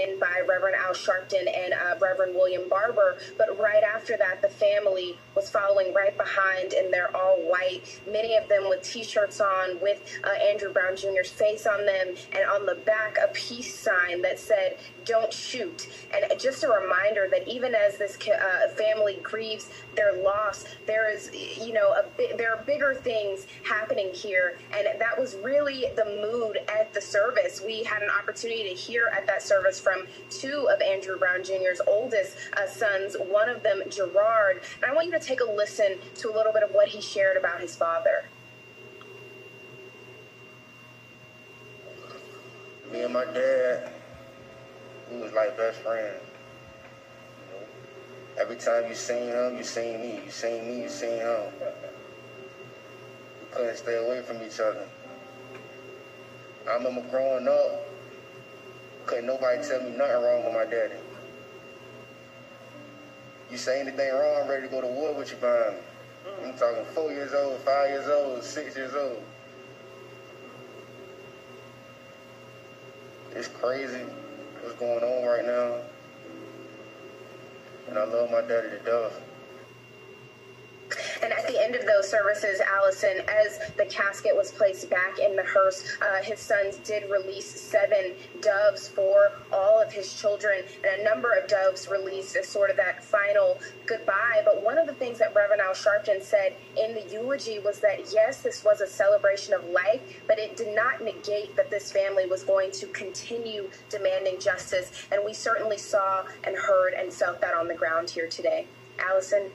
in by Reverend Al Sharpton and Reverend William Barber. But right after that, the family was following right behind, and they're all white, many of them with T-shirts on with Andrew Brown Jr.'s face on them, and on the back a peace sign that said, "Don't shoot." And just a reminder that even as this family grieves their loss, there is, there are bigger things happening here. And that was really the mood at the service. We had an opportunity to hear at that service from two of Andrew Brown Jr.'s oldest sons, one of them, Gerard. And I want you to take a listen to a little bit of what he shared about his father. Me and my dad, we was like best friends. Every time you seen him, you seen me. You seen me, you seen him. We couldn't stay away from each other. I remember growing up, couldn't nobody tell me nothing wrong with my daddy. You say anything wrong, I'm ready to go to war with you behind me. I'm talking 4 years old, 5 years old, 6 years old. It's crazy what's going on right now. And I love my daddy to death. And at the end of those services, Allison, as the casket was placed back in the hearse, his sons did release 7 doves for all of his children, and a number of doves released as sort of that final goodbye. But one of the things that Reverend Al Sharpton said in the eulogy was that, yes, this was a celebration of life, but it did not negate that this family was going to continue demanding justice. And we certainly saw and heard and felt that on the ground here today. Allison?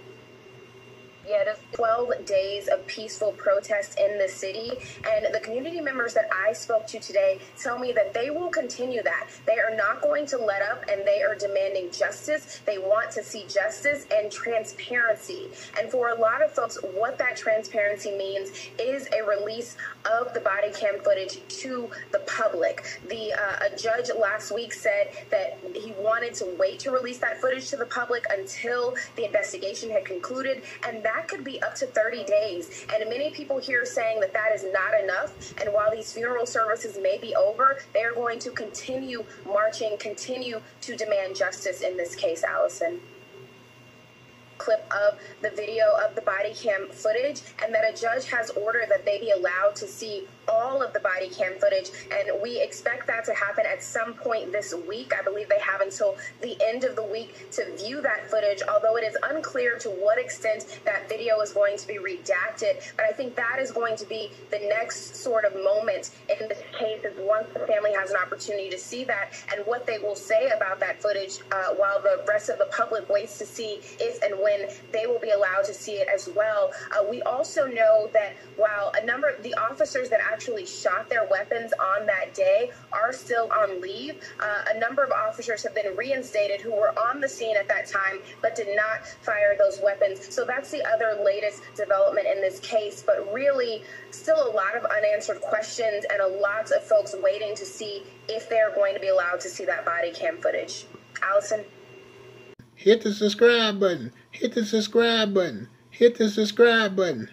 Yeah, it is 12 days of peaceful protest in the city, and the community members that I spoke to today tell me that they will continue that. They are not going to let up, and they are demanding justice. They want to see justice and transparency. And for a lot of folks, what that transparency means is a release of the body cam footage to the public. A judge last week said that he wanted to wait to release that footage to the public until the investigation had concluded, and that could be up to 30 days. And many people here are saying that that is not enough. And while these funeral services may be over, they are going to continue marching, continue to demand justice in this case, Allison. Clip of the video of the body cam footage, and that a judge has ordered that they be allowed to see all of the body cam footage, and we expect that to happen at some point this week. I believe they have until the end of the week to view that footage, although it is unclear to what extent that video is going to be redacted. But I think that is going to be the next sort of moment in this case, is once the family has an opportunity to see that and what they will say about that footage while the rest of the public waits to see if and when they will be allowed to see it as well. We also know that while a number of the officers that actually shot their weapons on that day are still on leave, a number of officers have been reinstated who were on the scene at that time but did not fire those weapons. So that's the other latest development in this case, but really still a lot of unanswered questions and a lot of folks waiting to see if they're going to be allowed to see that body cam footage. Allison? Hit the subscribe button. Hit the subscribe button. Hit the subscribe button.